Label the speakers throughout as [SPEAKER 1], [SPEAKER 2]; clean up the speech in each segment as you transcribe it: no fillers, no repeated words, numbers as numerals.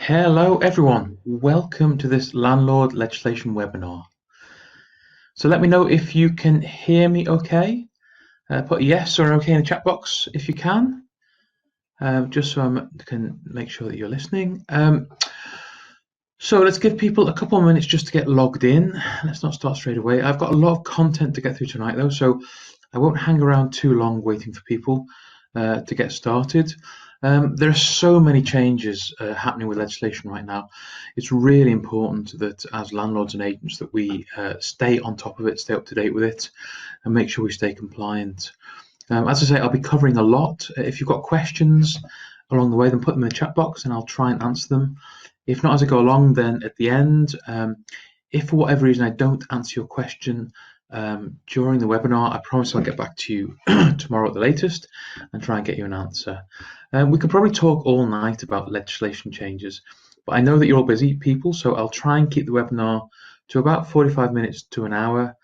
[SPEAKER 1] Hello everyone, welcome to this landlord legislation webinar. So let me know if you can hear me okay. Put a yes or an okay in the chat box if you can, just so I can make sure that you're listening. So let's give people a couple of minutes just to get logged in. Let's not start straight away. I've got a lot of content to get through tonight though, so I won't hang around too long waiting for people to get started. There are so many changes happening with legislation right now. It's really important that as landlords and agents that we stay on top of it, stay up to date with it, and make sure we stay compliant. As I say, I'll be covering a lot. If you've got questions along the way, then put them in the chat box and I'll try and answer them. If not as I go along, then at the end, if for whatever reason I don't answer your question during the webinar, I promise I'll get back to you tomorrow at the latest and try and get you an answer. We could probably talk all night about legislation changes, but I know that you're all busy people, so I'll try and keep the webinar to about 45 minutes to an hour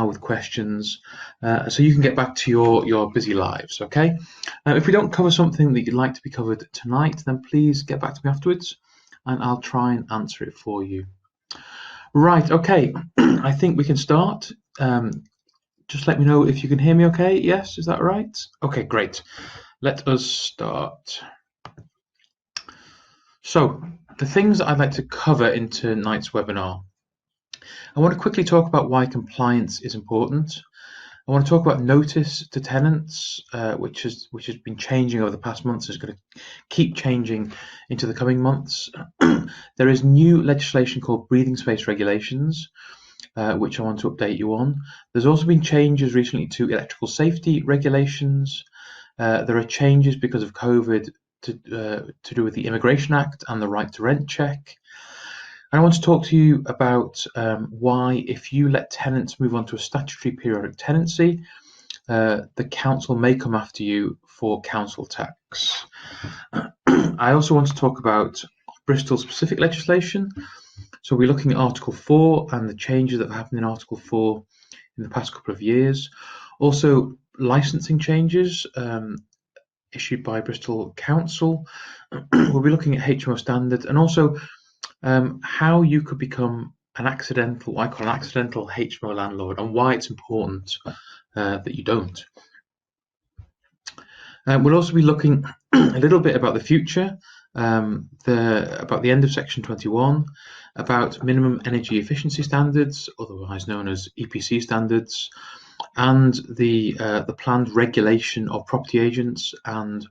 [SPEAKER 1] with questions, so you can get back to your busy lives, okay? If we don't cover something that you'd like to be covered tonight, then please get back to me afterwards and I'll try and answer it for you. Right, okay, I think we can start. Just let me know if you can hear me okay. Yes, is that right? Okay, great. Let us start. So, the things that I'd like to cover in tonight's webinar. I want to quickly talk about why compliance is important. I want to talk about notice to tenants, which has been changing over the past months, is going to keep changing into the coming months. There is new legislation called breathing space regulations, which I want to update you on. There's also been changes recently to electrical safety regulations. There are changes because of COVID to do with the Immigration Act and the right to rent check. And I want to talk to you about why, if you let tenants move on to a statutory periodic tenancy, the council may come after you for council tax. I also want to talk about Bristol specific legislation. So we're looking at Article 4 and the changes that have happened in Article 4 in the past couple of years. Also, licensing changes issued by Bristol Council. We'll be looking at HMO standards and also how you could become an accidental, what I call an accidental HMO landlord, and why it's important that you don't. We'll also be looking a little bit about the future, about the end of Section 21, about minimum energy efficiency standards, otherwise known as EPC standards, and the planned regulation of property agents and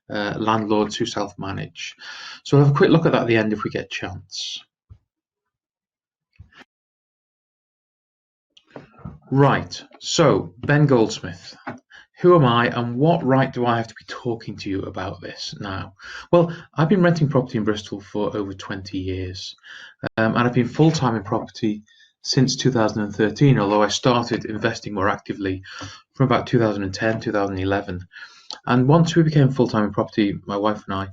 [SPEAKER 1] landlords who self-manage. So we'll have a quick look at that at the end if we get a chance. Right, so Ben Goldsmith. Who am I and what right do I have to be talking to you about this now? Well, I've been renting property in Bristol for over 20 years and I've been full-time in property since 2013, although I started investing more actively from about 2010, 2011. And once we became full-time in property, my wife and I,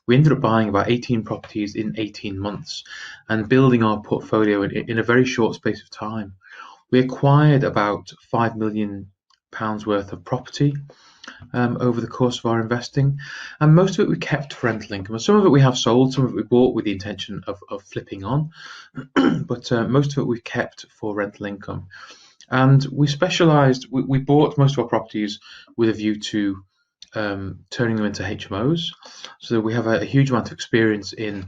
[SPEAKER 1] we ended up buying about 18 properties in 18 months and building our portfolio in a very short space of time. We acquired about £5 million worth of property over the course of our investing, and most of it we kept for rental income. And some of it we have sold, some of it we bought with the intention of flipping on, but most of it we kept for rental income. And we specialised, we bought most of our properties with a view to turning them into HMOs. So we have a huge amount of experience in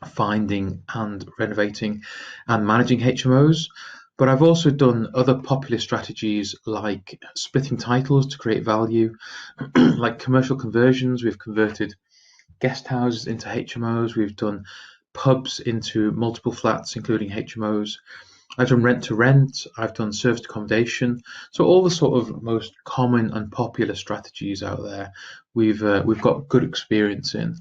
[SPEAKER 1] finding and renovating and managing HMOs. But I've also done other popular strategies like splitting titles to create value, like commercial conversions. We've converted guest houses into HMOs. We've done pubs into multiple flats, including HMOs. I've done rent to rent. I've done serviced accommodation. So all the sort of most common and popular strategies out there, we've got good experience in.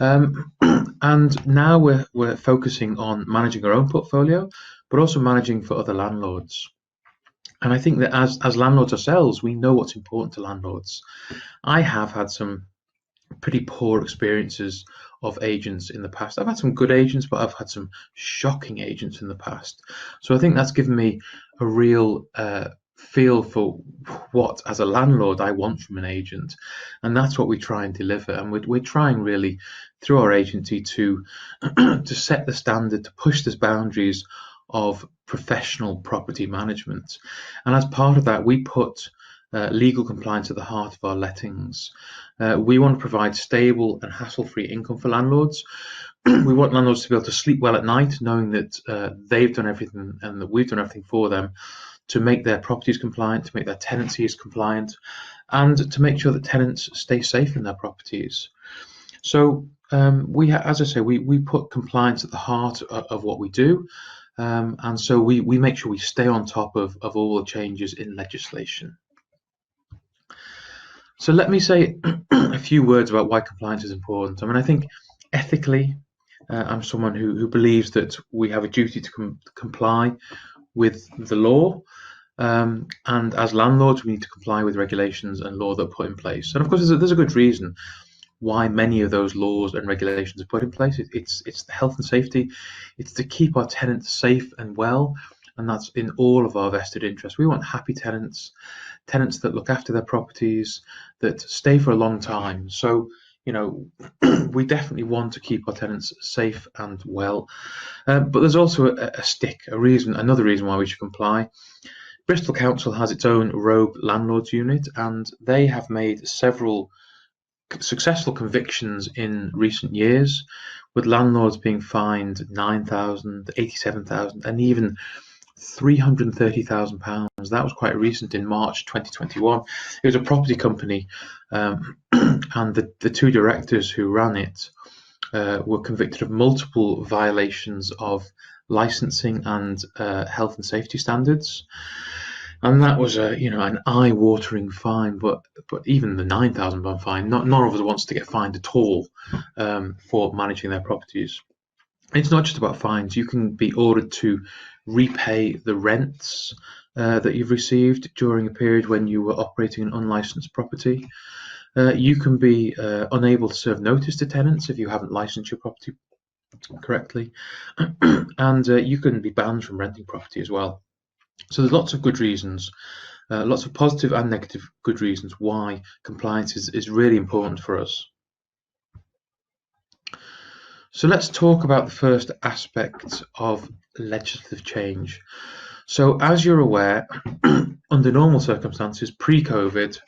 [SPEAKER 1] And now we're focusing on managing our own portfolio, but also managing for other landlords. And I think that as landlords ourselves, we know what's important to landlords. I have had some pretty poor experiences of agents in the past. I've had some good agents, but I've had some shocking agents in the past. So I think that's given me a real feel for what, as a landlord, I want from an agent, and that's what we try and deliver. And we're trying really through our agency to to set the standard, to push the boundaries of professional property management. And as part of that, we put legal compliance at the heart of our lettings. We want to provide stable and hassle-free income for landlords. We want landlords to be able to sleep well at night, knowing that they've done everything and that we've done everything for them to make their properties compliant, to make their tenancies compliant, and to make sure that tenants stay safe in their properties. So as I say, we put compliance at the heart of what we do, and so we make sure we stay on top of all the changes in legislation. So let me say a few words about why compliance is important. I mean, I think ethically, I'm someone who believes that we have a duty to comply with the law, and as landlords, we need to comply with regulations and law that are put in place. And of course, there's a good reason why many of those laws and regulations are put in place. It's the health and safety. It's to keep our tenants safe and well, and that's in all of our vested interests. We want happy tenants, tenants that look after their properties, that stay for a long time. So, you know, we definitely want to keep our tenants safe and well. But there's also another reason why we should comply. Bristol Council has its own rogue landlords unit, and they have made several successful convictions in recent years, with landlords being fined £9,000, £87,000, and even £330,000. That was quite recent in March 2021. It was a property company, and the two directors who ran it were convicted of multiple violations of licensing and health and safety standards. And that was an eye-watering fine, but even the £9,000 fine, none of us wants to get fined at all for managing their properties. It's not just about fines. You can be ordered to repay the rents that you've received during a period when you were operating an unlicensed property. You can be unable to serve notice to tenants if you haven't licensed your property correctly, and you can be banned from renting property as well. So there's lots of good reasons, lots of positive and negative good reasons why compliance is really important for us. So let's talk about the first aspect of legislative change. So as you're aware, under normal circumstances, pre-COVID,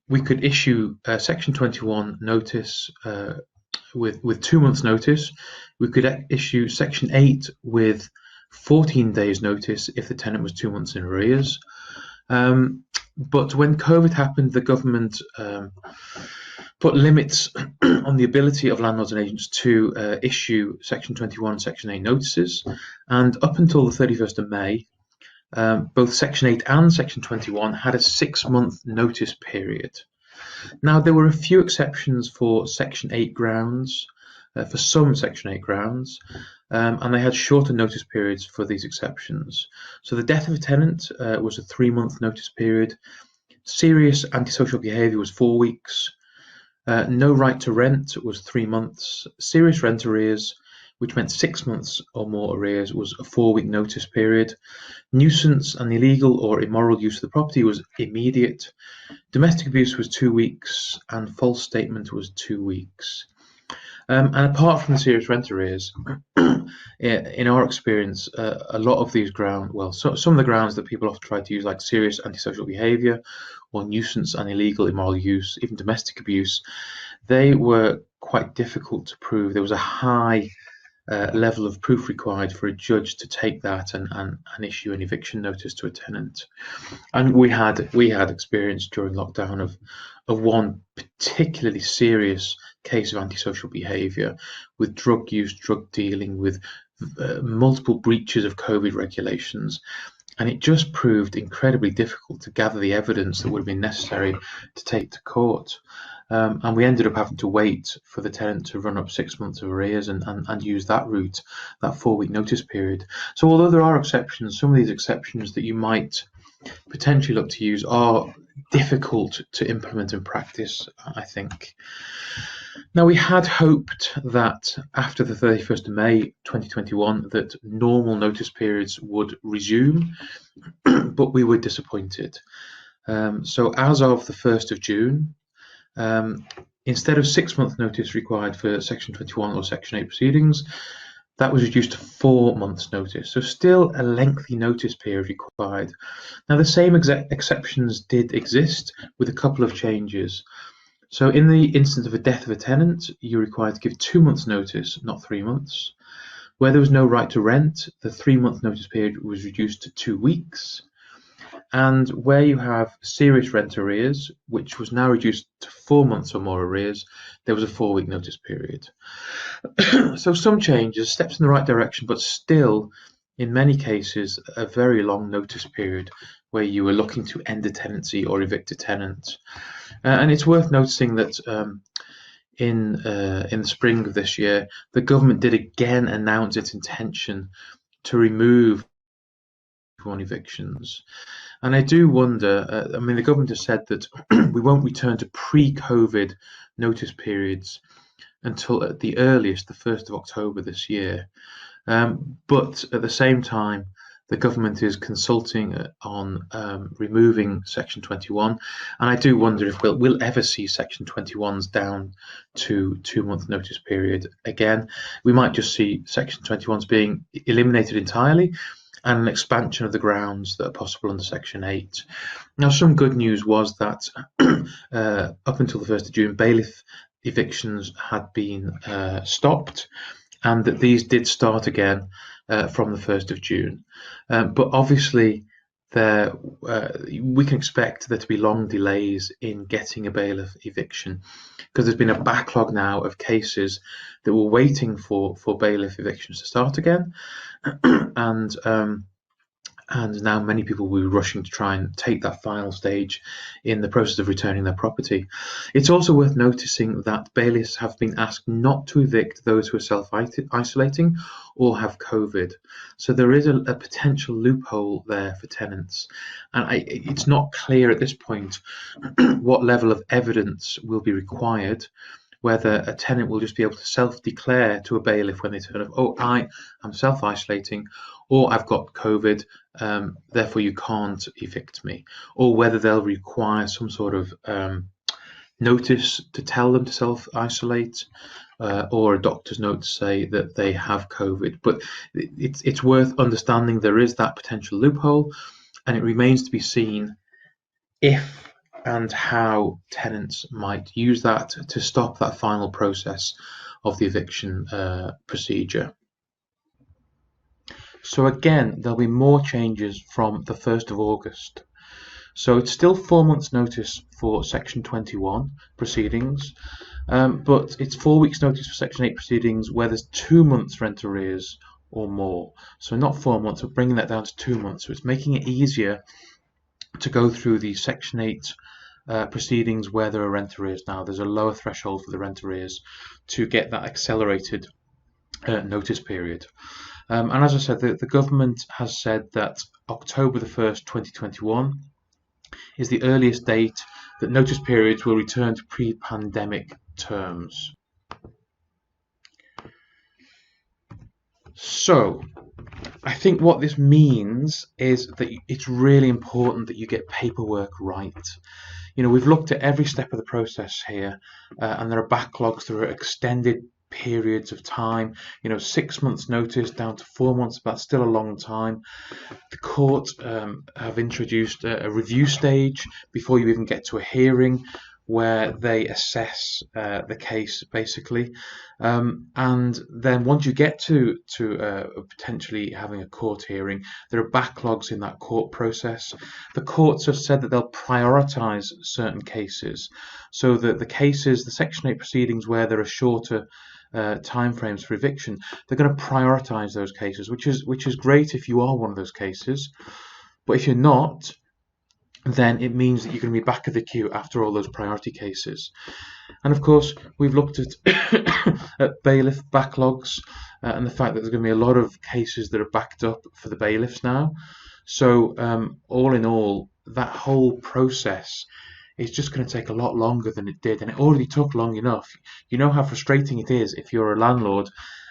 [SPEAKER 1] we could issue a Section 21 notice with 2 months notice. We could issue Section 8 with 14 days notice if the tenant was 2 months in arrears. But when COVID happened, the government put limits on the ability of landlords and agents to issue Section 21 and Section 8 notices. And up until the 31st of May, both Section 8 and Section 21 had a 6-month notice period. Now, there were a few exceptions for Section 8 grounds, for some Section 8 grounds, and they had shorter notice periods for these exceptions. So the death of a tenant was a 3-month notice period. Serious antisocial behaviour was 4 weeks. No right to rent was 3 months. Serious rent arrears, which meant 6 months or more arrears, was a 4-week notice period. Nuisance and illegal or immoral use of the property was immediate. Domestic abuse was 2 weeks, and false statement was 2 weeks. And apart from the serious rent arrears, in our experience, a lot of these grounds, some of the grounds that people often try to use, like serious antisocial behaviour or nuisance and illegal immoral use, even domestic abuse, they were quite difficult to prove. There was a high level of proof required for a judge to take that and issue an eviction notice to a tenant. And we had experience during lockdown of one particularly serious case of antisocial behaviour with drug use, drug dealing, with multiple breaches of COVID regulations. And it just proved incredibly difficult to gather the evidence that would have been necessary to take to court. And we ended up having to wait for the tenant to run up 6 months of arrears and use that route, that 4-week notice period. So although there are exceptions, some of these exceptions that you might potentially look to use are difficult to implement in practice, I think. Now, we had hoped that after the 31st of May 2021 that normal notice periods would resume, but we were disappointed. So as of the 1st of June, instead of 6-month notice required for Section 21 or Section 8 proceedings, that was reduced to 4 months notice. So still a lengthy notice period required. Now, the same exceptions did exist with a couple of changes. So in the instance of a death of a tenant, you're required to give 2 months notice, not 3 months. Where there was no right to rent, the 3-month notice period was reduced to 2 weeks. And where you have serious rent arrears, which was now reduced to 4 months or more arrears, there was a 4-week notice period. So some changes, steps in the right direction, but still, in many cases, a very long notice period where you were looking to end a tenancy or evict a tenant. And it's worth noticing that in the spring of this year, the government did again announce its intention to remove evictions. And I do wonder, I mean, the government has said that we won't return to pre-COVID notice periods until at the earliest, the 1st of October this year. But at the same time, the government is consulting on removing Section 21, and I do wonder if we'll ever see Section 21s down to 2-month notice period again. We might just see Section 21s being eliminated entirely, and an expansion of the grounds that are possible under Section 8. Now, some good news was that up until the 1st of June, bailiff evictions had been stopped, and that these did start again from the 1st of June. But obviously, we can expect there to be long delays in getting a bailiff eviction, because there's been a backlog now of cases that were waiting for bailiff evictions to start again, and now many people will be rushing to try and take that final stage in the process of returning their property. It's also worth noticing that bailiffs have been asked not to evict those who are self-isolating or have COVID. So there is a potential loophole there for tenants. And it's not clear at this point what level of evidence will be required, whether a tenant will just be able to self-declare to a bailiff when they turn up, oh, I am self-isolating, or I've got COVID, therefore you can't evict me, or whether they'll require some sort of notice to tell them to self-isolate, or a doctor's note to say that they have COVID. But it's worth understanding there is that potential loophole, and it remains to be seen if and how tenants might use that to stop that final process of the eviction procedure. So again, there'll be more changes from the 1st of August. So it's still 4 months notice for Section 21 proceedings, but it's 4 weeks notice for Section 8 proceedings where there's 2 months rent arrears or more. So not 4 months, but bringing that down to 2 months. So it's making it easier to go through the Section 8 proceedings where there are rent arrears now. There's a lower threshold for the rent arrears to get that accelerated notice period. And as I said, the government has said that October the 1st, 2021 is the earliest date that notice periods will return to pre-pandemic terms. So I think what this means is that it's really important that you get paperwork right. You know, we've looked at every step of the process here, and there are backlogs, there are extended periods of time. You know, 6 months notice down to 4 months, but that's still a long time. The court have introduced a review stage before you even get to a hearing, where they assess the case basically, and then once you get to potentially having a court hearing, there are backlogs in that court process. The courts have said that they'll prioritise certain cases, so that the cases, the Section 8 proceedings where there are shorter timeframes for eviction, they're going to prioritise those cases, which is great if you are one of those cases. But if you're not, then it means that you're going to be back of the queue after all those priority cases. And of course, we've looked at, at bailiff backlogs and the fact that there's going to be a lot of cases that are backed up for the bailiffs now. So all in all, that whole process is just going to take a lot longer than it did, and it already took long enough. You know how frustrating it is if you're a landlord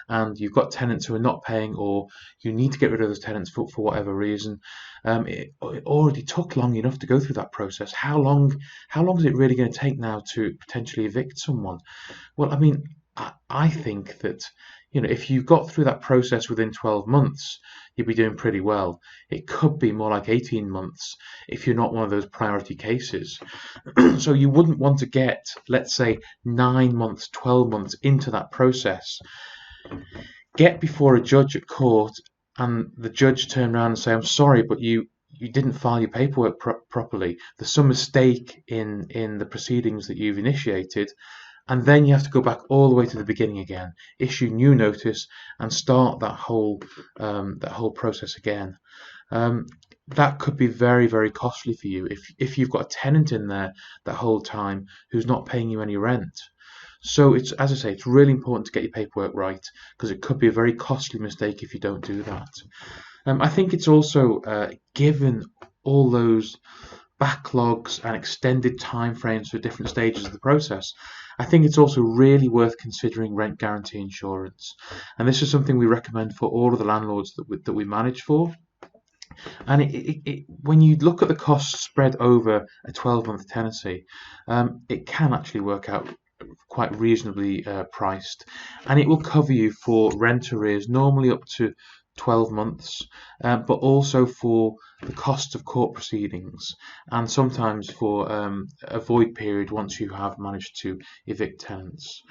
[SPEAKER 1] and you've got tenants who are not paying, or you need to get rid of those tenants for whatever reason. It already took long enough to go through that process. How long is it really going to take now to potentially evict someone? Well, I mean, I think that, if you got through that process within 12 months, you'd be doing pretty well. It could be more like 18 months if you're not one of those priority cases. So you wouldn't want to get, let's say, 9 months, 12 months into that process, get before a judge at court, and the judge turn around and say, "I'm sorry, but you didn't file your paperwork properly. There's some mistake in the proceedings that you've initiated," and then you have to go back all the way to the beginning again, issue new notice, and start that whole process again. That could be very, very costly for you if you've got a tenant in there that whole time who's not paying you any rent. So it's, as I say, it's really important to get your paperwork right, because it could be a very costly mistake if you don't do that. I think it's also, given all those backlogs and extended timeframes for different stages of the process, I think it's also really worth considering rent guarantee insurance. And this is something we recommend for all of the landlords that we manage for. And when you look at the costs spread over a 12-month tenancy, it can actually work out quite reasonably priced, and it will cover you for rent arrears, normally up to 12 months, but also for the cost of court proceedings, and sometimes for a void period once you have managed to evict tenants.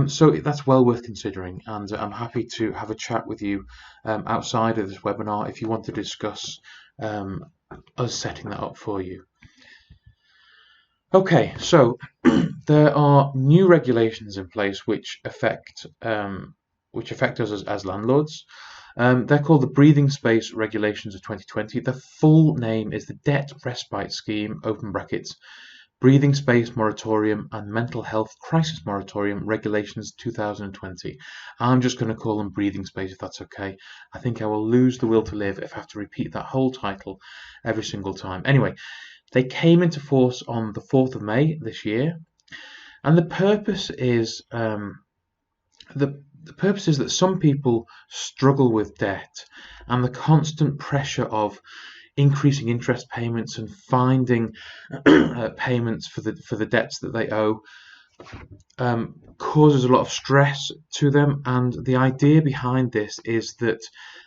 [SPEAKER 1] So that's well worth considering, and I'm happy to have a chat with you outside of this webinar if you want to discuss us setting that up for you. Okay, so there are new regulations in place which affect us as landlords. They're called the Breathing Space Regulations of 2020. The full name is the Debt Respite Scheme (open brackets) Breathing Space Moratorium and Mental Health Crisis Moratorium Regulations 2020. I'm just going to call them Breathing Space if that's okay. I think I will lose the will to live if I have to repeat that whole title every single time. Anyway, they came into force on the 4th of May this year, and the purpose is that some people struggle with debt, and the constant pressure of increasing interest payments and finding payments for the debts that they owe causes a lot of stress to them. And the idea behind this is that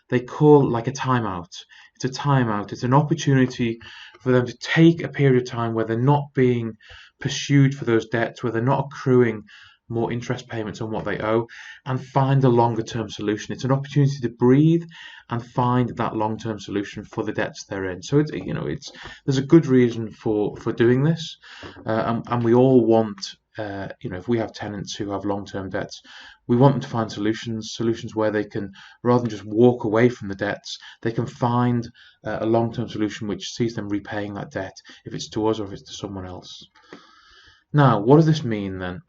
[SPEAKER 1] they call like a timeout. It's a timeout. It's an opportunity for them to take a period of time where they're not being pursued for those debts, where they're not accruing more interest payments on what they owe, and find a longer term solution. It's an opportunity to breathe and find that long term solution for the debts they're in. So there's a good reason for doing this, and we all want, if we have tenants who have long term debts, we want them to find solutions where they can, rather than just walk away from the debts, they can find a long term solution which sees them repaying that debt, if it's to us or if it's to someone else. Now, what does this mean then?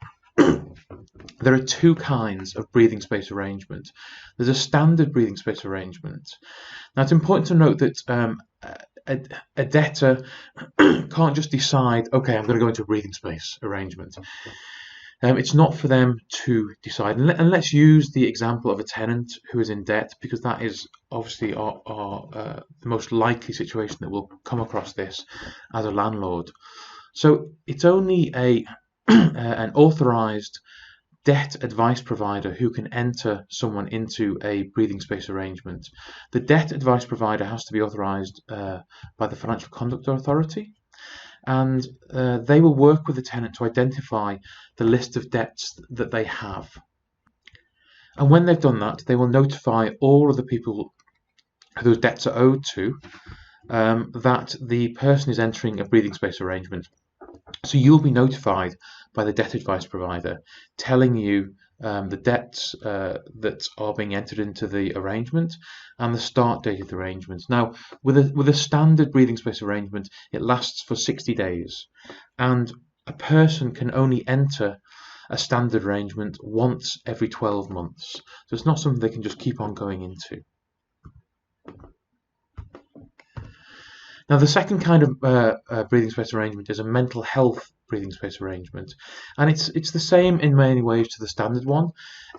[SPEAKER 1] There are two kinds of breathing space arrangement. There's a standard breathing space arrangement. Now, it's important to note that a debtor can't just decide, okay, I'm going to go into a breathing space arrangement. It's not for them to decide. And let's use the example of a tenant who is in debt, because that is obviously the most likely situation that we'll come across this as a landlord. So it's only an authorized debt advice provider who can enter someone into a breathing space arrangement. The debt advice provider has to be authorized by the Financial Conduct Authority, and they will work with the tenant to identify the list of debts that they have. And when they've done that, they will notify all of the people those debts are owed to that the person is entering a breathing space arrangement. So you'll be notified by the debt advice provider telling you the debts that are being entered into the arrangement and the start date of the arrangement. Now, with a standard breathing space arrangement, it lasts for 60 days, and a person can only enter a standard arrangement once every 12 months. So it's not something they can just keep on going into. Now, the second kind of breathing space arrangement is a mental health breathing space arrangement, and it's the same in many ways to the standard one,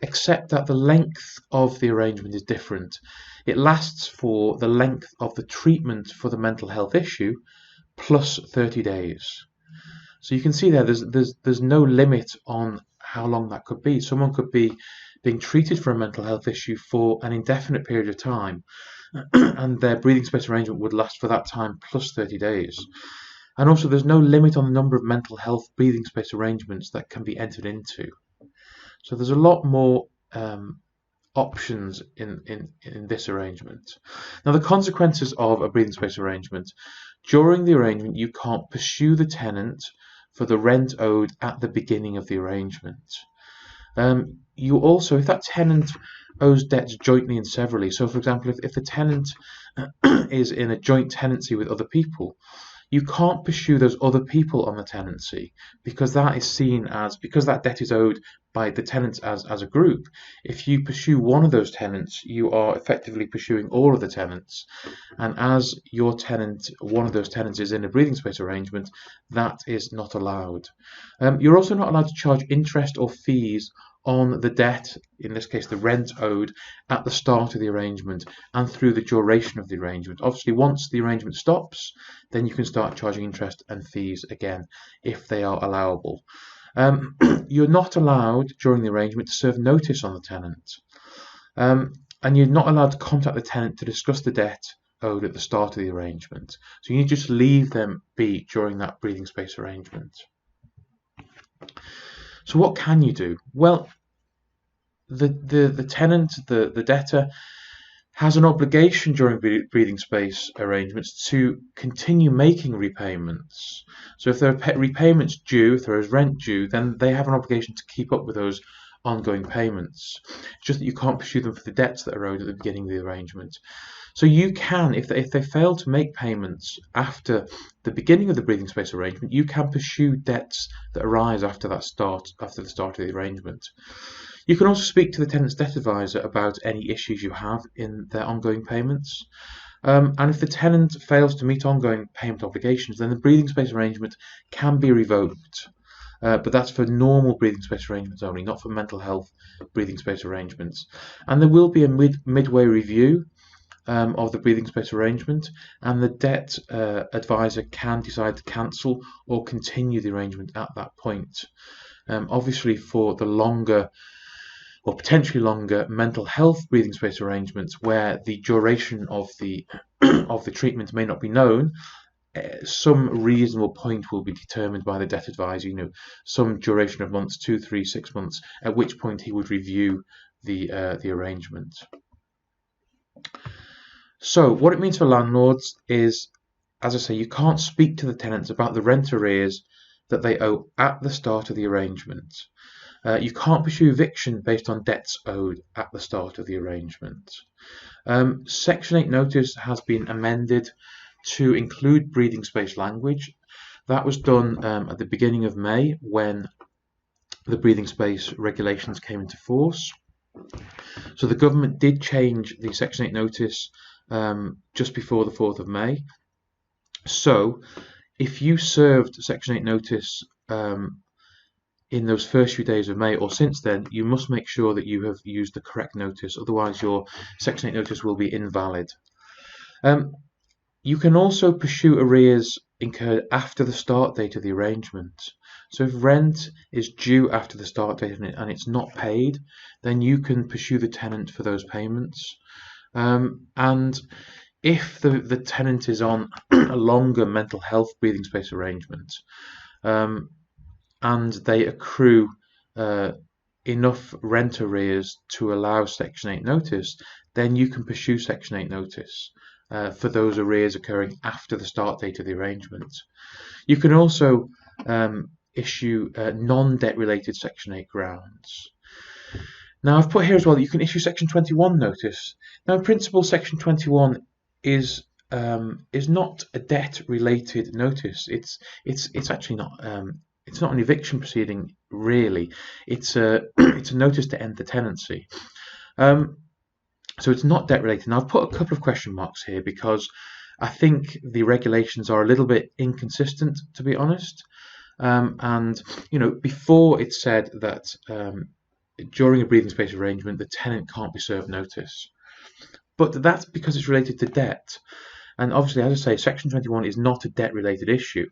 [SPEAKER 1] except that the length of the arrangement is different. It lasts for the length of the treatment for the mental health issue plus 30 days. So you can see there's no limit on how long that could be. Someone could be being treated for a mental health issue for an indefinite period of time, and their breathing space arrangement would last for that time plus 30 days. And also, there's no limit on the number of mental health breathing space arrangements that can be entered into. So there's a lot more options in this arrangement. Now, the consequences of a breathing space arrangement: during the arrangement, you can't pursue the tenant for the rent owed at the beginning of the arrangement. You also, if that tenant owes debts jointly and severally, so for example, if the tenant is in a joint tenancy with other people, you can't pursue those other people on the tenancy, because that is seen as, because that debt is owed by the tenants as a group. If you pursue one of those tenants, you are effectively pursuing all of the tenants, and as your tenant, one of those tenants, is in a breathing space arrangement, that is not allowed. You're also not allowed to charge interest or fees on the debt, in this case the rent owed, at the start of the arrangement and through the duration of the arrangement. Obviously, once the arrangement stops, then you can start charging interest and fees again if they are allowable. You're not allowed during the arrangement to serve notice on the tenant, and you're not allowed to contact the tenant to discuss the debt owed at the start of the arrangement. So you need to just leave them be during that breathing space arrangement. So what can you do? Well, the tenant, the debtor, has an obligation during breathing space arrangements to continue making repayments. So if there are repayments due, if there is rent due, then they have an obligation to keep up with those ongoing payments. It's just that you can't pursue them for the debts that are owed at the beginning of the arrangement. So you can, if they fail to make payments after the beginning of the breathing space arrangement, you can pursue debts that arise after the start of the arrangement. You can also speak to the tenant's debt advisor about any issues you have in their ongoing payments. And if the tenant fails to meet ongoing payment obligations, then the breathing space arrangement can be revoked. But that's for normal breathing space arrangements only, not for mental health breathing space arrangements. And there will be a midway review of the breathing space arrangement, and the debt advisor can decide to cancel or continue the arrangement at that point. Obviously, for the longer or potentially longer mental health breathing space arrangements, where the duration of the of the treatment may not be known, some reasonable point will be determined by the debt advisor. Some duration of months, 2, 3, 6 months, at which point he would review the arrangement. So what it means for landlords is, as I say, you can't speak to the tenants about the rent arrears that they owe at the start of the arrangement. You can't pursue eviction based on debts owed at the start of the arrangement. Section 8 notice has been amended to include breathing space language. That was done at the beginning of May, when the breathing space regulations came into force. So the government did change the Section 8 notice just before the 4th of May. So if you served Section 8 notice in those first few days of May or since then, you must make sure that you have used the correct notice, otherwise your Section 8 notice will be invalid. You can also pursue arrears incurred after the start date of the arrangement. So if rent is due after the start date and it's not paid, then you can pursue the tenant for those payments. And if the tenant is on a longer mental health breathing space arrangement, and they accrue enough rent arrears to allow Section 8 notice, then you can pursue Section 8 notice for those arrears occurring after the start date of the arrangement. You can also issue non-debt related Section 8 grounds. Now, I've put here as well that you can issue Section 21 notice. Now, in principle, Section 21 is not a debt related notice. It's actually not. It's not an eviction proceeding, really. It's a notice to end the tenancy. So it's not debt related. Now, I've put a couple of question marks here because I think the regulations are a little bit inconsistent, to be honest. And before it said that during a breathing space arrangement, the tenant can't be served notice. But that's because it's related to debt. And obviously, as I say, Section 21 is not a debt-related issue.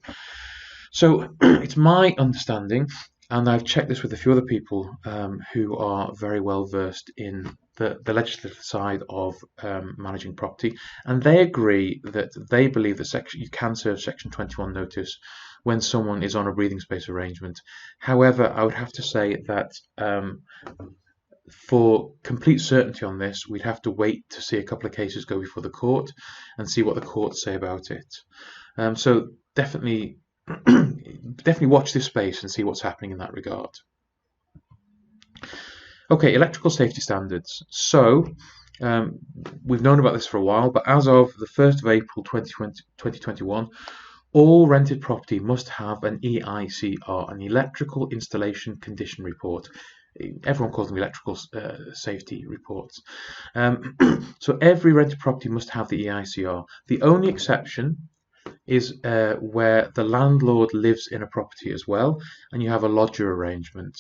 [SPEAKER 1] So it's my understanding, and I've checked this with a few other people who are very well versed in the legislative side of managing property, and they agree that they believe that you can serve Section 21 notice when someone is on a breathing space arrangement. However, I would have to say that for complete certainty on this, we'd have to wait to see a couple of cases go before the court and see what the courts say about it. So definitely watch this space and see what's happening in that regard. Okay, electrical safety standards. So we've known about this for a while, but as of the 1st of April 2021, all rented property must have an EICR, an electrical installation condition report. Everyone calls them electrical safety reports. So every rented property must have the EICR. The only exception is where the landlord lives in a property as well, and you have a lodger arrangement.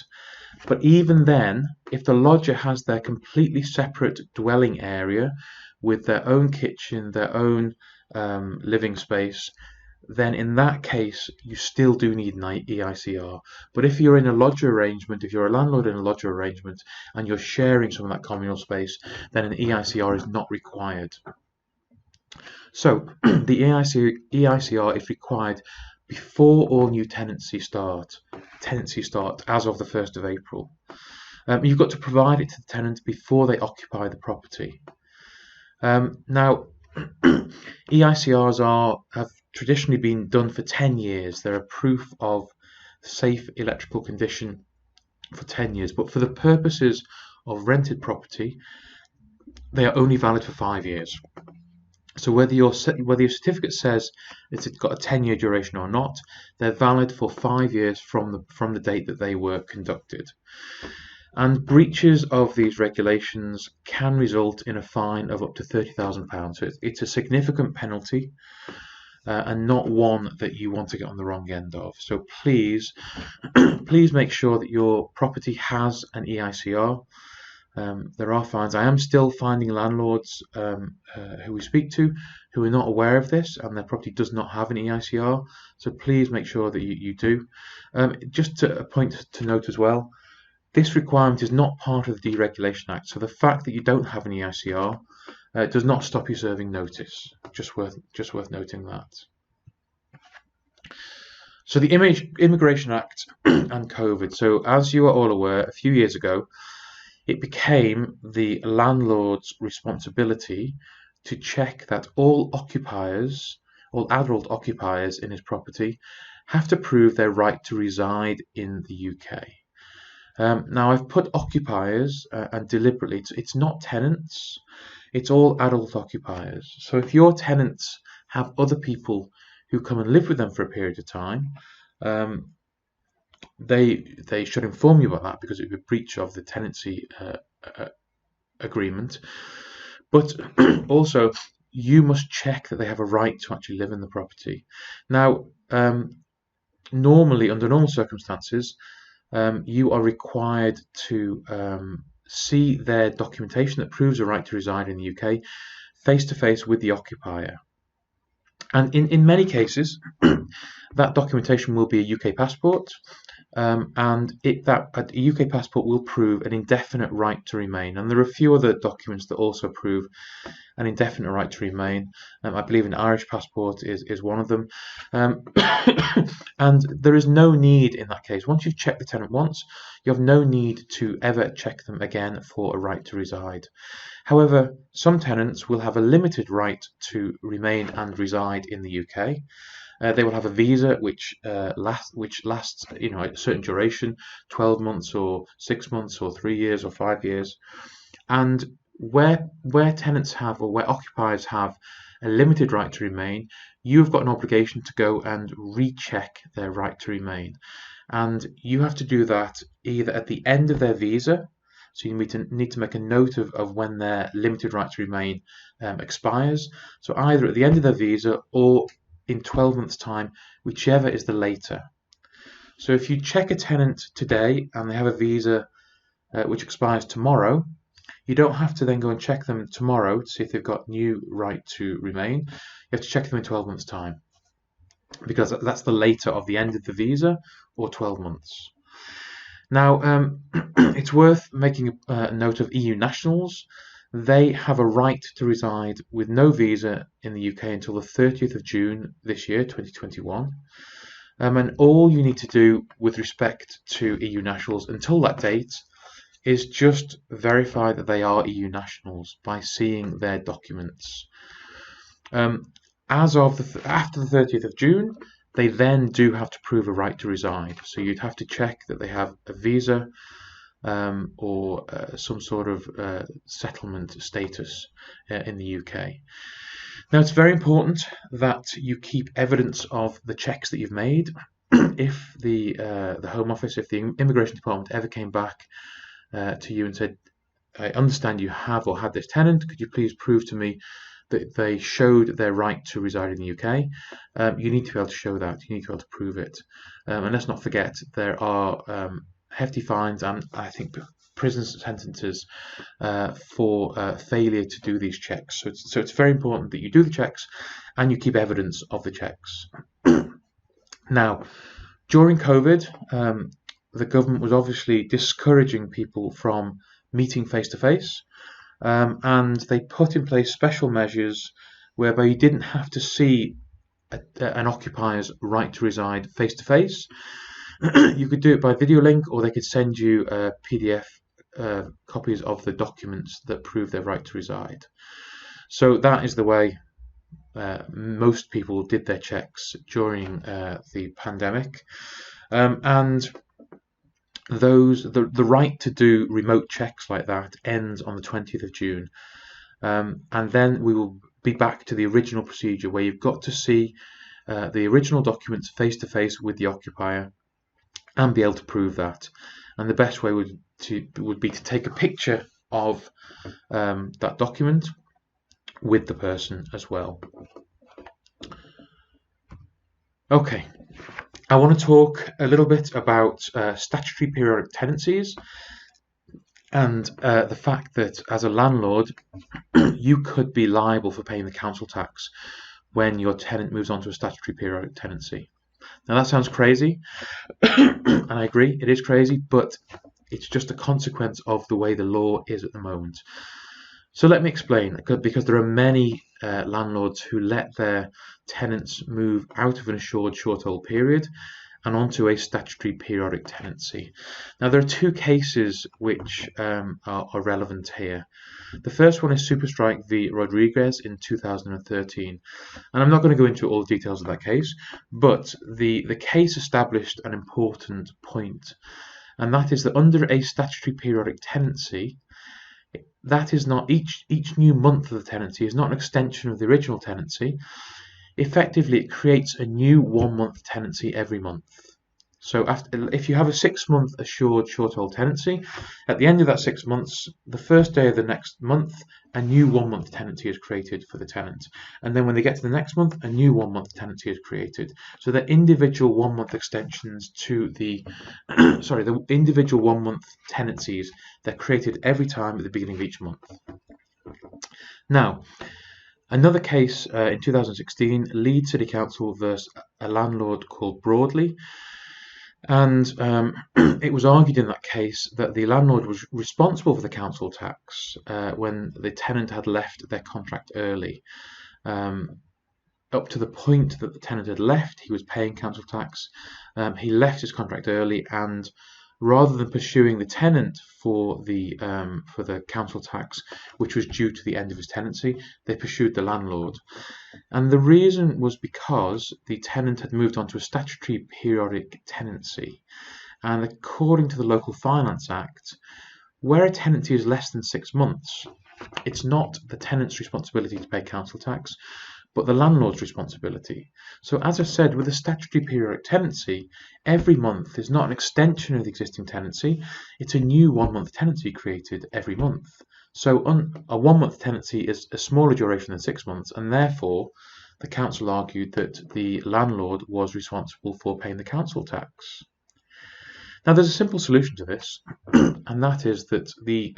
[SPEAKER 1] But even then, if the lodger has their completely separate dwelling area with their own kitchen, their own living space, then in that case, you still do need an EICR. But if you're in a lodger arrangement, if you're a landlord in a lodger arrangement, and you're sharing some of that communal space, then an EICR is not required. So the EICR is required before all new tenancy start as of the 1st of April. You've got to provide it to the tenant before they occupy the property. Now, EICRs have traditionally been done for 10 years. They're a proof of safe electrical condition for 10 years, but for the purposes of rented property, they are only valid for 5 years. So whether your certificate says it's got a 10-year duration or not, they're valid for 5 years from the date that they were conducted. And breaches of these regulations can result in a fine of up to £30,000. So it's a significant penalty, and not one that you want to get on the wrong end of. So please make sure that your property has an EICR. There are fines. I am still finding landlords who we speak to who are not aware of this, and their property does not have an EICR. So please make sure that you do. Just a point to note as well, this requirement is not part of the Deregulation Act. So the fact that you don't have an EICR does not stop you serving notice. Just worth noting that. So the Immigration Act and COVID. So as you are all aware, a few years ago, it became the landlord's responsibility to check that all adult occupiers in his property have to prove their right to reside in the UK. Now I've put occupiers, and deliberately, it's not tenants, it's all adult occupiers. So if your tenants have other people who come and live with them for a period of time, they should inform you about that, because it would be a breach of the tenancy agreement. But also, you must check that they have a right to actually live in the property. Now, normally, under normal circumstances, you are required to see their documentation that proves a right to reside in the UK face to face with the occupier. And in many cases, that documentation will be a UK passport, and a UK passport will prove an indefinite right to remain. And there are a few other documents that also prove an indefinite right to remain. I believe an Irish passport is one of them. And there is no need in that case. Once you've checked the tenant once, you have no need to ever check them again for a right to reside. However, some tenants will have a limited right to remain and reside in the UK. They will have a visa which lasts a certain duration, 12 months or 6 months or 3 years or 5 years. And where tenants have, or where occupiers have, a limited right to remain, you've got an obligation to go and recheck their right to remain. And you have to do that either at the end of their visa. So you need to make a note of when their limited right to remain expires. So either at the end of their visa or in 12 months' time, whichever is the later. So if you check a tenant today and they have a visa which expires tomorrow, you don't have to then go and check them tomorrow to see if they've got new right to remain. You have to check them in 12 months' time, because that's the later of the end of the visa or 12 months. Now, it's worth making a note of EU nationals. They have a right to reside with no visa in the UK until the 30th of June this year, 2021. And all you need to do with respect to EU nationals until that date is just verify that they are EU nationals by seeing their documents. As of after the 30th of June, they then do have to prove a right to reside. So you'd have to check that they have a visa or some sort of settlement status in the UK. Now, it's very important that you keep evidence of the checks that you've made. If the Home Office, if the Immigration Department ever came back to you and said, I understand you have or had this tenant, could you please prove to me that they showed their right to reside in the UK? You need to be able to show that. You need to be able to prove it. And let's not forget, there are hefty fines and I think prison sentences for failure to do these checks. So it's very important that you do the checks and you keep evidence of the checks. Now, during COVID, the government was obviously discouraging people from meeting face to face. And they put in place special measures whereby you didn't have to see an occupier's right to reside face to face. You could do it by video link, or they could send you PDF copies of the documents that prove their right to reside. So that is the way most people did their checks during the pandemic. And the right to do remote checks like that ends on the 20th of June. And then we will be back to the original procedure where you've got to see the original documents face to face with the occupier and be able to prove that. And the best way would be to take a picture of that document with the person as well. Okay. I want to talk a little bit about statutory periodic tenancies and the fact that as a landlord, you could be liable for paying the council tax when your tenant moves on to a statutory periodic tenancy. Now that sounds crazy, and I agree, it is crazy, but it's just a consequence of the way the law is at the moment. So let me explain, because there are many landlords who let their tenants move out of an assured short-hold period and onto a statutory periodic tenancy. Now, there are two cases which are relevant here. The first one is Superstrike v. Rodriguez in 2013. And I'm not going to go into all the details of that case, but the case established an important point, and that is that under a statutory periodic tenancy, that is not each new month of the tenancy is not an extension of the original tenancy. Effectively, it creates a new 1 month tenancy every month. So if you have a 6 month assured short-hold tenancy, at the end of that 6 months, the first day of the next month, a new 1 month tenancy is created for the tenant. And then when they get to the next month, a new 1 month tenancy is created. So the individual 1 month extensions to the, the individual 1 month tenancies, they're created every time at the beginning of each month. Now, another case in 2016, Leeds City Council versus a landlord called Broadley. And it was argued in that case that the landlord was responsible for the council tax when the tenant had left their contract early. Up to the point that the tenant had left, he was paying council tax. He left his contract early, and rather than pursuing the tenant for the council tax, which was due to the end of his tenancy, they pursued the landlord. And the reason was because the tenant had moved on to a statutory periodic tenancy. And according to the Local Finance Act, where a tenancy is less than 6 months, it's not the tenant's responsibility to pay council tax, but the landlord's responsibility. So as I said, with a statutory periodic tenancy, every month is not an extension of the existing tenancy, it's a new 1 month tenancy created every month. So a 1 month tenancy is a smaller duration than 6 months, and therefore the council argued that the landlord was responsible for paying the council tax. Now there's a simple solution to this, and that is that the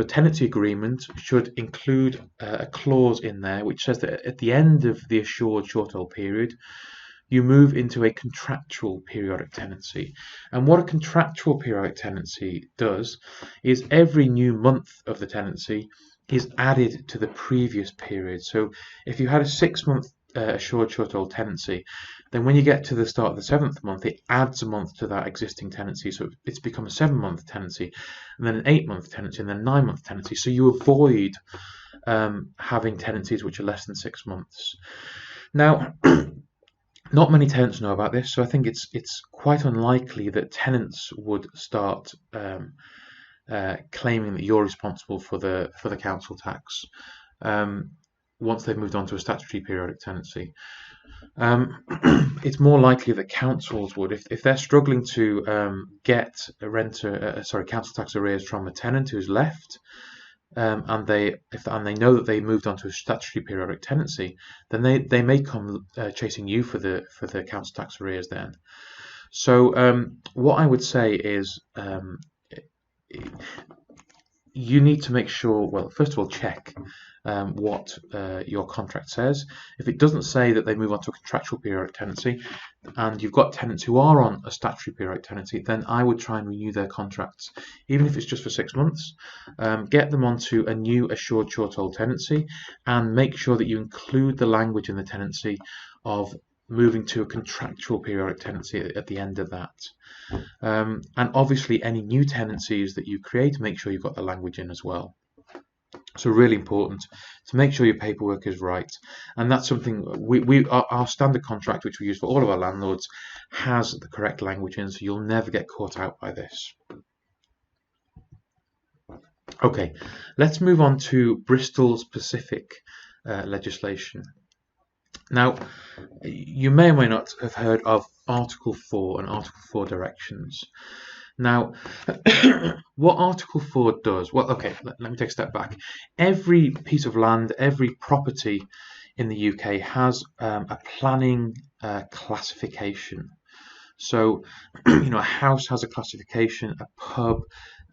[SPEAKER 1] tenancy agreement should include a clause in there which says that at the end of the assured short hold period, you move into a contractual periodic tenancy. And what a contractual periodic tenancy does is every new month of the tenancy is added to the previous period. So if you had a 6-month assured short hold tenancy, then when you get to the start of the 7th month, it adds a month to that existing tenancy. So it's become a 7-month tenancy, and then an 8-month tenancy, and then a 9-month tenancy. So you avoid having tenancies which are less than 6 months. Now, not many tenants know about this, so I think it's quite unlikely that tenants would start claiming that you're responsible for the council tax once they've moved on to a statutory periodic tenancy. It's more likely that councils would, if they're struggling to get a council tax arrears from a tenant who's left, and they know that they moved on to a statutory periodic tenancy, then they may come chasing you for the council tax arrears then. So what I would say is you need to make sure, well, first of all, check what your contract says. If it doesn't say that they move on to a contractual periodic tenancy, and you've got tenants who are on a statutory periodic tenancy, then I would try and renew their contracts, even if it's just for 6 months. Get them onto a new assured short hold tenancy, and make sure that you include the language in the tenancy of moving to a contractual periodic tenancy at the end of that. And obviously any new tenancies that you create, make sure you've got the language in as well. So really important to make sure your paperwork is right, and that's something our standard contract, which we use for all of our landlords, has the correct language in, so you'll never get caught out by this. Okay, let's move on to Bristol specific legislation. Now, you may or may not have heard of Article 4 and Article 4 directions. Now, what Article 4 does, well, okay, let me take a step back. Every piece of land, every property in the UK has a planning classification. So, a house has a classification, a pub,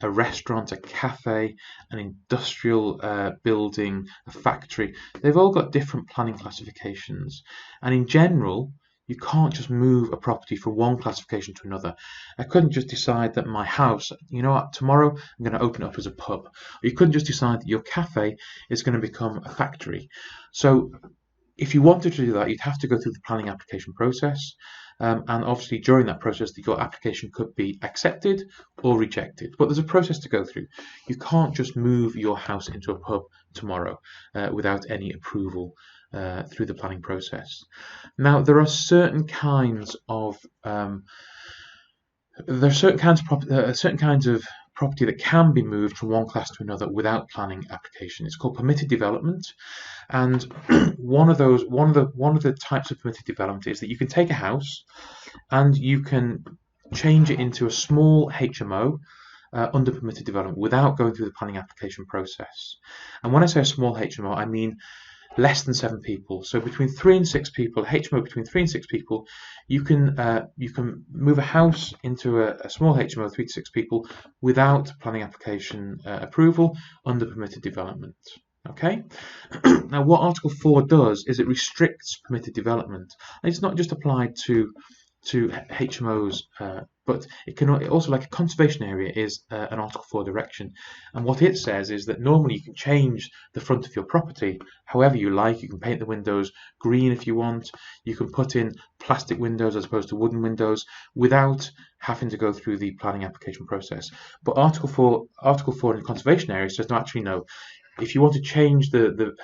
[SPEAKER 1] a restaurant, a cafe, an industrial building, a factory. They've all got different planning classifications. And in general, you can't just move a property from one classification to another. I couldn't just decide that my house, you know what, tomorrow I'm going to open it up as a pub. Or you couldn't just decide that your cafe is going to become a factory. So if you wanted to do that, you'd have to go through the planning application process. And obviously during that process, your application could be accepted or rejected. But there's a process to go through. You can't just move your house into a pub tomorrow without any approval through the planning process. Now, there are certain kinds of property that can be moved from one class to another without planning application. It's called permitted development, and one of the types of permitted development is that you can take a house and you can change it into a small HMO under permitted development without going through the planning application process. And when I say a small HMO, I mean less than 7 people. So between 3 and 6 people, HMO between 3 and 6 people, you can move a house into a small HMO, 3 to 6 people, without planning application approval under permitted development. Okay. Now, what Article 4 does is it restricts permitted development, and it's not just applied to HMOs, but it can also, like a conservation area is an Article 4 direction, and what it says is that normally you can change the front of your property however you like. You can paint the windows green if you want, you can put in plastic windows as opposed to wooden windows without having to go through the planning application process. But Article 4 in the conservation area says no, actually no. If you want to change the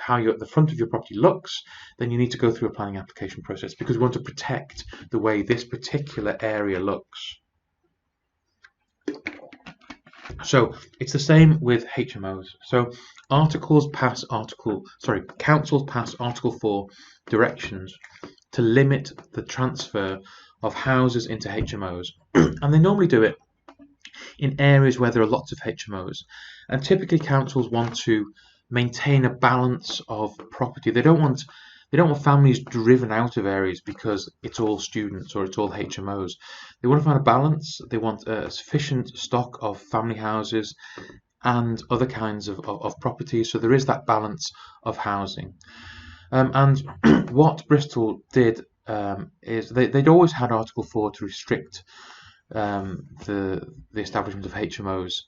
[SPEAKER 1] front of your property looks, then you need to go through a planning application process, because we want to protect the way this particular area looks. So it's the same with HMOs. So councils pass Article 4 directions to limit the transfer of houses into HMOs, and they normally do it in areas where there are lots of HMOs. And typically councils want to maintain a balance of property. They don't want families driven out of areas because it's all students or it's all HMOs. They want to find a balance. They want a sufficient stock of family houses and other kinds of properties. So there is that balance of housing. And what Bristol did is they'd always had Article 4 to restrict the establishment of HMOs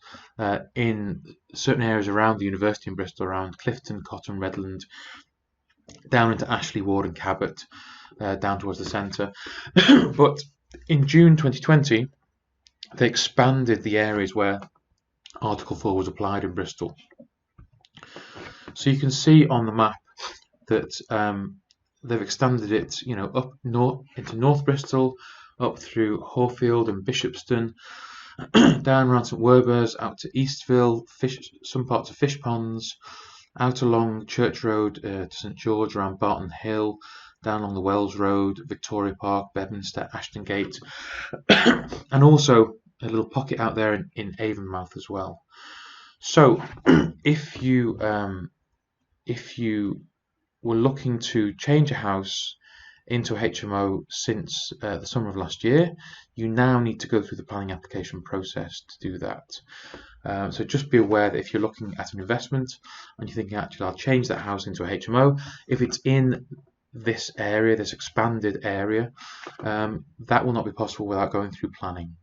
[SPEAKER 1] in certain areas around the university in Bristol, around Clifton, Cotton, Redland, down into Ashley, Ward and Cabot, down towards the centre. But in June 2020, they expanded the areas where Article 4 was applied in Bristol. So you can see on the map that they've extended it, up north into North Bristol, up through Horfield and Bishopston, down around St Werburgh's, out to Eastville, some parts of Fish Ponds, out along Church Road to St George, around Barton Hill, down along the Wells Road, Victoria Park, Bedminster, Ashton Gate, and also a little pocket out there in Avonmouth as well. So if you were looking to change a house into a HMO since the summer of last year, you now need to go through the planning application process to do that. So just be aware that if you're looking at an investment and you're thinking, actually, I'll change that house into a HMO, if it's in this area, this expanded area, that will not be possible without going through planning.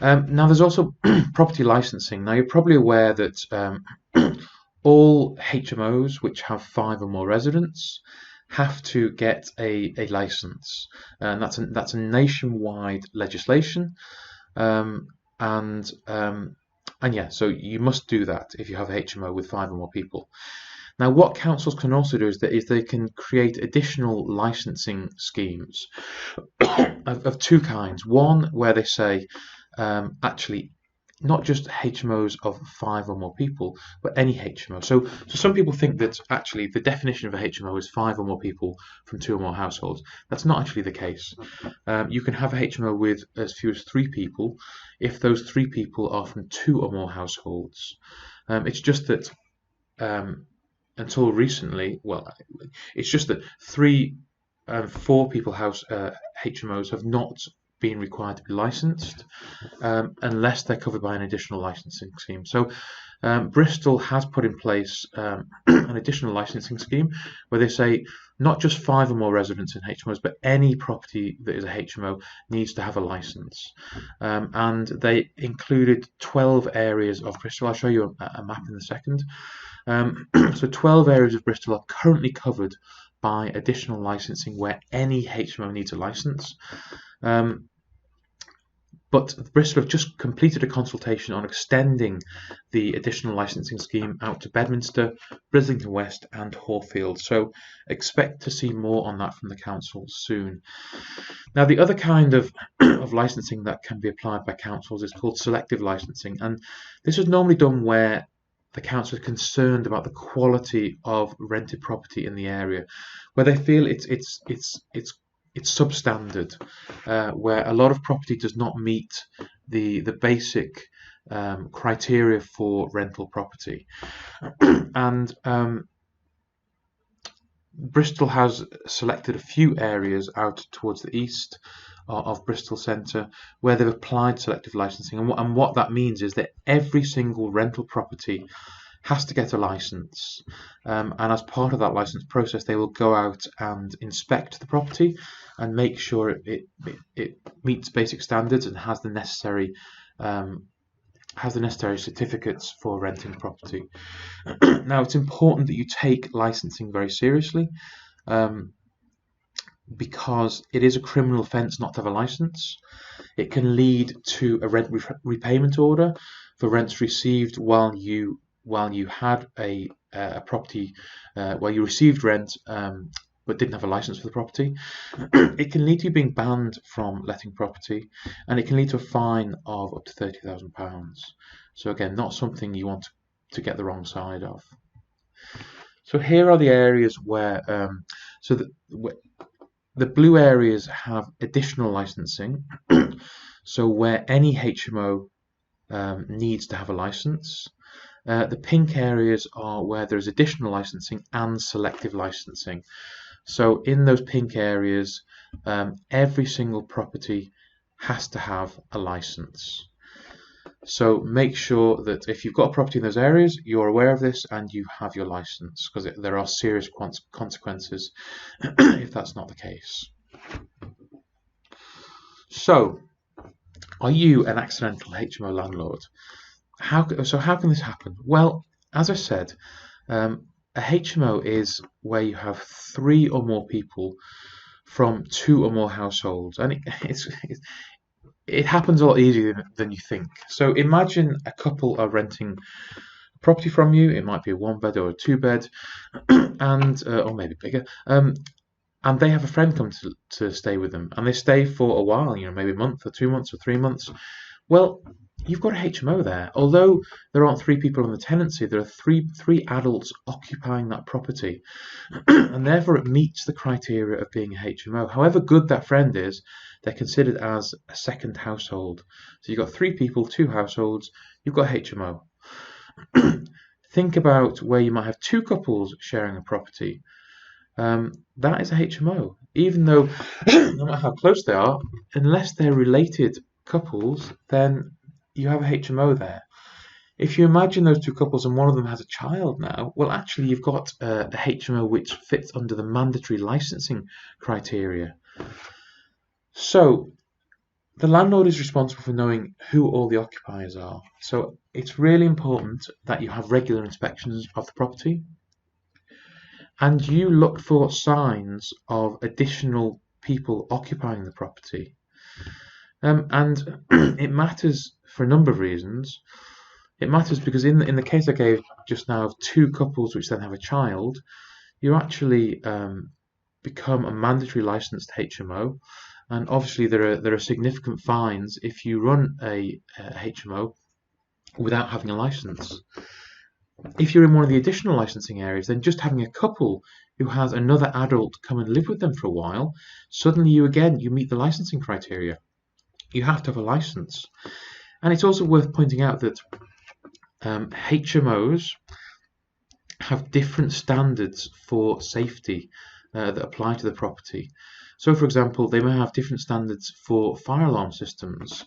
[SPEAKER 1] Now there's also property licensing. Now you're probably aware that all HMOs which have 5 or more residents have to get a license, and that's a nationwide legislation, and yeah, so you must do that if you have a HMO with 5 or more people. Now, what councils can also do is they can create additional licensing schemes of 2 kinds. One where they say, actually, not just HMOs of 5 or more people, but any HMO. So some people think that actually the definition of a HMO is 5 or more people from 2 or more households. That's not actually the case. You can have a HMO with as few as 3 people if those 3 people are from 2 or more households. It's just that until recently, it's just that 3 and 4 people house HMOs have not being required to be licensed unless they're covered by an additional licensing scheme. So Bristol has put in place an additional licensing scheme where they say not just 5 or more residents in HMOs, but any property that is a HMO needs to have a license. And they included 12 areas of Bristol. I'll show you a map in a second. So 12 areas of Bristol are currently covered by additional licensing where any HMO needs a license. But Bristol have just completed a consultation on extending the additional licensing scheme out to Bedminster, Brislington West and Horfield. So expect to see more on that from the council soon. Now, the other kind of licensing that can be applied by councils is called selective licensing. And this is normally done where the council is concerned about the quality of rented property in the area, where they feel it's substandard, where a lot of property does not meet the basic criteria for rental property. And Bristol has selected a few areas out towards the east of Bristol Centre where they've applied selective licensing, and what that means is that every single rental property has to get a license, and as part of that license process they will go out and inspect the property and make sure it meets basic standards and has the necessary certificates for renting property. Now, it's important that you take licensing very seriously, because it is a criminal offence not to have a license. It can lead to a rent repayment order for rents received while you had a property, while you received rent but didn't have a license for the property, it can lead to you being banned from letting property, and it can lead to a fine of up to £30,000. So again, not something you want to get the wrong side of. So here are the areas where, the blue areas have additional licensing. So where any HMO needs to have a license. The pink areas are where there's additional licensing and selective licensing. So in those pink areas, every single property has to have a license. So make sure that if you've got a property in those areas, you're aware of this and you have your license, because there are serious consequences if that's not the case. So, are you an accidental HMO landlord? How can this happen? Well, as I said, a HMO is where you have 3 or more people from 2 or more households, and it happens a lot easier than you think. So imagine a couple are renting property from you. It might be a 1-bed or a 2-bed, and or maybe bigger. And they have a friend come to stay with them, and they stay for a while, maybe a month or 2 months or 3 months. Well, you've got a HMO there. Although there aren't 3 people on the tenancy, there are three adults occupying that property, and therefore it meets the criteria of being a HMO. However good that friend is, they're considered as a second household. So you've got 3 people, 2 households, you've got a HMO. Think about where you might have 2 couples sharing a property. That is a HMO, even though no matter how close they are, unless they're related couples, then you have a HMO there. If you imagine those 2 couples and one of them has a child now, well, actually you've got a HMO which fits under the mandatory licensing criteria. So the landlord is responsible for knowing who all the occupiers are. So it's really important that you have regular inspections of the property, and you look for signs of additional people occupying the property. And it matters for a number of reasons. It matters because in the case I gave just now of 2 couples which then have a child, you actually become a mandatory licensed HMO, and obviously there are significant fines if you run a HMO without having a license. If you're in one of the additional licensing areas, then just having a couple who has another adult come and live with them for a while, suddenly you meet the licensing criteria. You have to have a license. And it's also worth pointing out that HMOs have different standards for safety that apply to the property. So, for example, they may have different standards for fire alarm systems.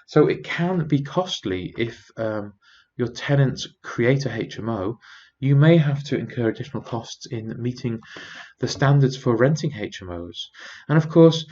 [SPEAKER 1] So it can be costly if your tenants create a HMO. You may have to incur additional costs in meeting the standards for renting HMOs. And of course,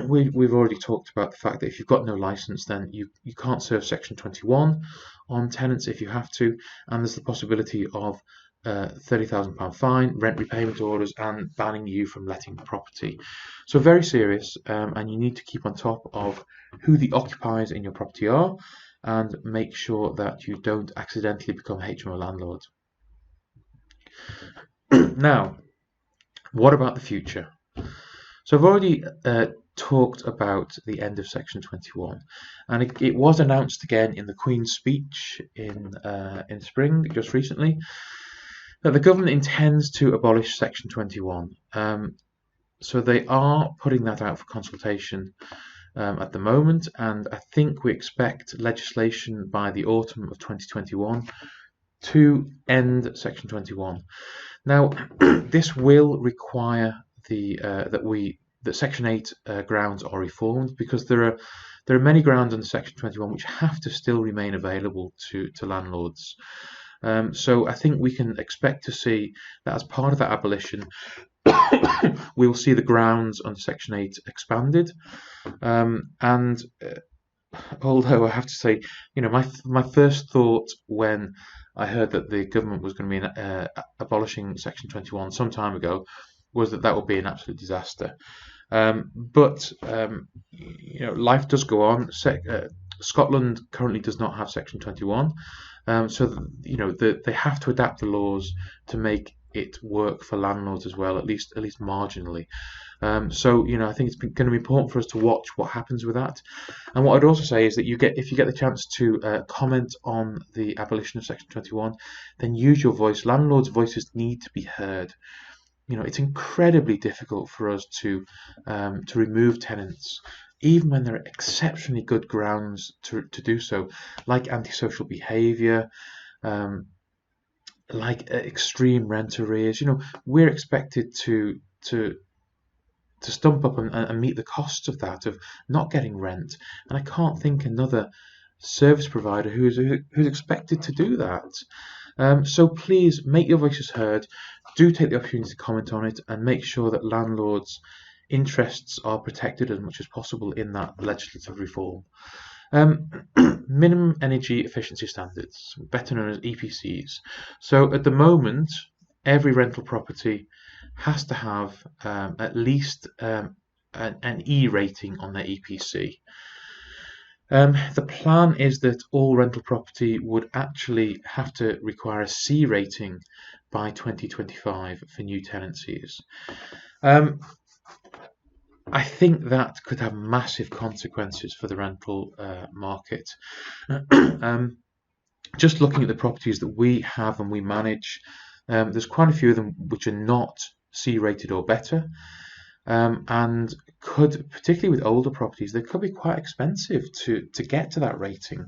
[SPEAKER 1] we've already talked about the fact that if you've got no license, then you can't serve Section 21 on tenants if you have to, and there's the possibility of £30,000 fine, rent repayment orders, and banning you from letting the property. So very serious, and you need to keep on top of who the occupiers in your property are, and make sure that you don't accidentally become a HMO landlord. Now, what about the future? So I've already talked about the end of Section 21, and it was announced again in the Queen's speech in spring, just recently, that the government intends to abolish Section 21. So they are putting that out for consultation at the moment, and I think we expect legislation by the autumn of 2021 to end Section 21. Now, this will require that Section 8 grounds are reformed, because there are many grounds under Section 21 which have to still remain available to landlords. So I think we can expect to see that as part of that abolition, we will see the grounds under Section 8 expanded. And although I have to say, my first thought when I heard that the government was going to be abolishing Section 21 some time ago was that would be an absolute disaster. But life does go on. Scotland currently does not have Section 21, so they have to adapt the laws to make it work for landlords as well, at least marginally. So I think it's going to be important for us to watch what happens with that. And what I'd also say is that if you get the chance to comment on the abolition of Section 21, then use your voice. Landlords' voices need to be heard. It's incredibly difficult for us to remove tenants, even when there are exceptionally good grounds to do so, like antisocial behaviour, like extreme rent arrears. We're expected to stump up and meet the costs of that, of not getting rent. And I can't think another service provider who's expected to do that. So please make your voices heard. Do take the opportunity to comment on it and make sure that landlords' interests are protected as much as possible in that legislative reform. Minimum energy efficiency standards, better known as EPCs. So at the moment, every rental property has to have at least an E rating on their EPC. The plan is that all rental property would actually have to require a C rating by 2025 for new tenancies. I think that could have massive consequences for the rental market. Just looking at the properties that we have and we manage, there's quite a few of them which are not C rated or better, and could, particularly with older properties, they could be quite expensive to get to that rating.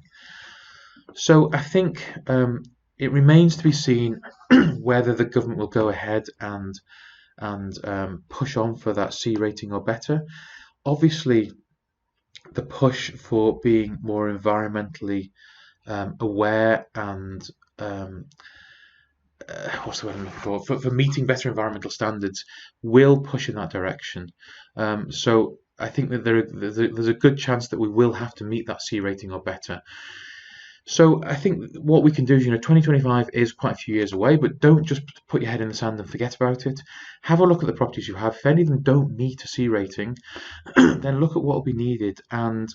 [SPEAKER 1] So I think it remains to be seen whether the government will go ahead and push on for that C rating or better. Obviously, the push for being more environmentally aware and what's the word I'm looking for meeting better environmental standards will push in that direction. So I think that there's a good chance that we will have to meet that C rating or better. So I think what we can do is, 2025 is quite a few years away, but don't just put your head in the sand and forget about it. Have a look at the properties you have. If any of them don't meet a C rating, then look at what will be needed and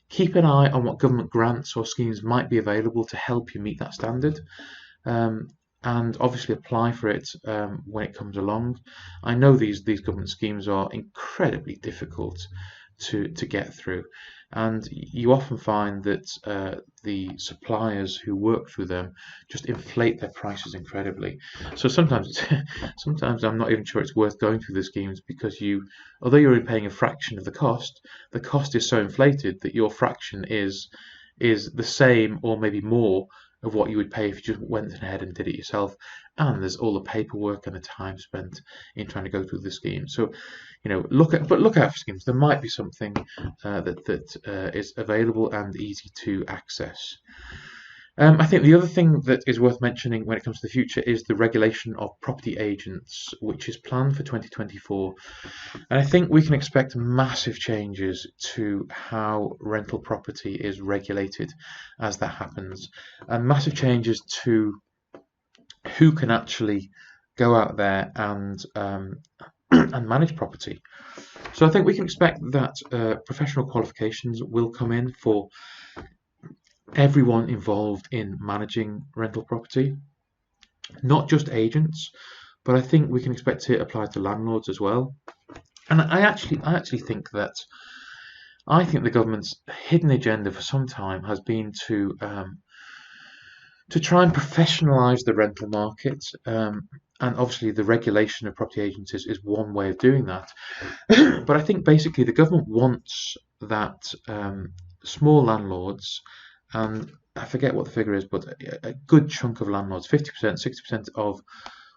[SPEAKER 1] keep an eye on what government grants or schemes might be available to help you meet that standard. And obviously apply for it when it comes along. I know these government schemes are incredibly difficult to get through, and you often find that the suppliers who work through them just inflate their prices incredibly. So sometimes I'm not even sure it's worth going through the schemes, because although you're only paying a fraction of the cost is so inflated that your fraction is the same or maybe more of what you would pay if you just went ahead and did it yourself. And there's all the paperwork and the time spent in trying to go through the scheme. So, look out for schemes. There might be something that is available and easy to access. I think the other thing that is worth mentioning when it comes to the future is the regulation of property agents, which is planned for 2024. And I think we can expect massive changes to how rental property is regulated as that happens, and massive changes to who can actually go out there and manage property. So I think we can expect that professional qualifications will come in for everyone involved in managing rental property, not just agents, but I think we can expect it to apply to landlords as well. And I actually think that the government's hidden agenda for some time has been to try and professionalise the rental market, and obviously the regulation of property agents is one way of doing that. But I think basically the government wants that small landlords, and I forget what the figure is, but a good chunk of landlords, 50%, 60% of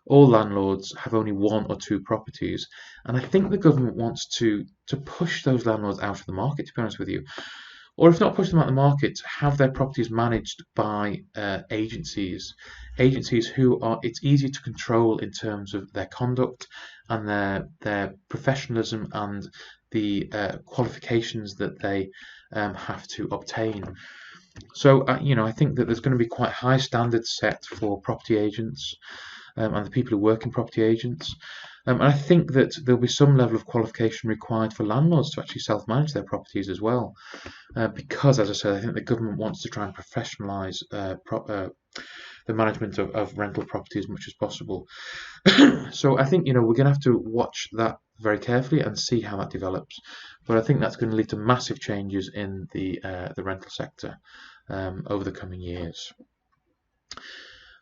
[SPEAKER 1] all landlords have only one or two properties. And I think the government wants to push those landlords out of the market, to be honest with you. Or if not push them out of the market, have their properties managed by agencies who are, it's easy to control in terms of their conduct and their professionalism and the qualifications that they have to obtain. So, I think that there's going to be quite high standards set for property agents and the people who work in property agents. And I think that there'll be some level of qualification required for landlords to actually self-manage their properties as well. Because, as I said, I think the government wants to try and professionalise the management of rental property as much as possible. So I think, we're going to have to watch that very carefully and see how that develops. But I think that's going to lead to massive changes in the rental sector over the coming years.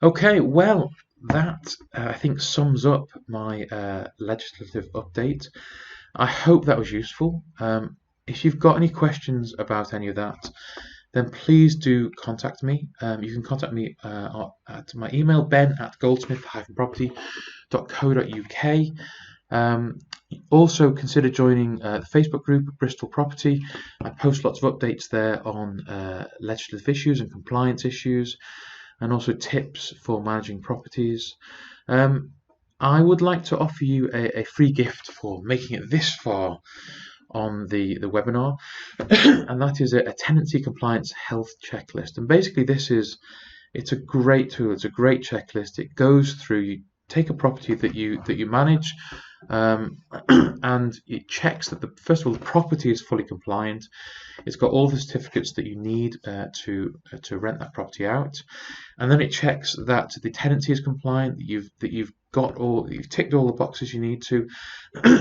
[SPEAKER 1] Okay, well, that I think sums up my legislative update. I hope that was useful. If you've got any questions about any of that, then please do contact me. You can contact me at my email, ben@goldsmith-property.co.uk. Also consider joining the Facebook group Bristol Property. I post lots of updates there on legislative issues and compliance issues, and also tips for managing properties. I would like to offer you a free gift for making it this far on the webinar, and that is a tenancy compliance health checklist. And basically it's a great tool, it's a great checklist. It goes through, you take a property that you manage, and it checks that first of all the property is fully compliant. It's got all the certificates that you need to rent that property out, and then it checks that the tenancy is compliant, that you've ticked all the boxes you need to,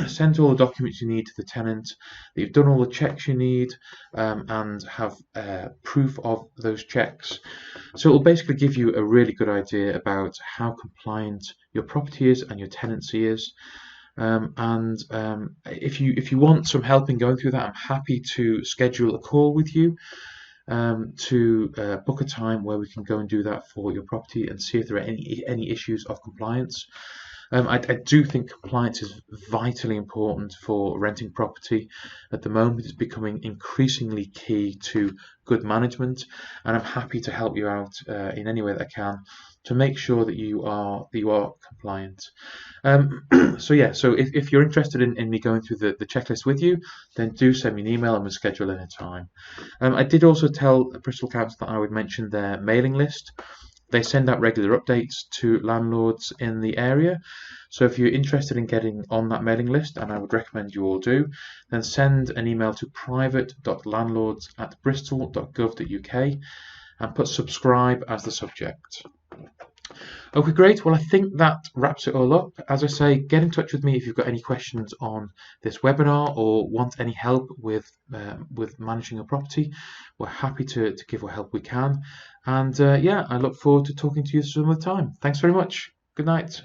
[SPEAKER 1] sent all the documents you need to the tenant, that you've done all the checks you need, and have proof of those checks. So it will basically give you a really good idea about how compliant your property is and your tenancy is. If you want some help in going through that, I'm happy to schedule a call with you to book a time where we can go and do that for your property and see if there are any issues of compliance. I do think compliance is vitally important for renting property. At the moment, it's becoming increasingly key to good management, and I'm happy to help you out in any way that I can to make sure that you are compliant. So if you're interested in me going through the checklist with you, then do send me an email and we'll schedule in a time. I did also tell Bristol Council that I would mention their mailing list. They send out regular updates to landlords in the area. So if you're interested in getting on that mailing list, and I would recommend you all do, then send an email to private.landlords@bristol.gov.uk and put subscribe as the subject. Okay, great. Well, I think that wraps it all up. As I say, get in touch with me if you've got any questions on this webinar or want any help with managing a property. We're happy to give what help we can. And I look forward to talking to you some other time. Thanks very much. Good night.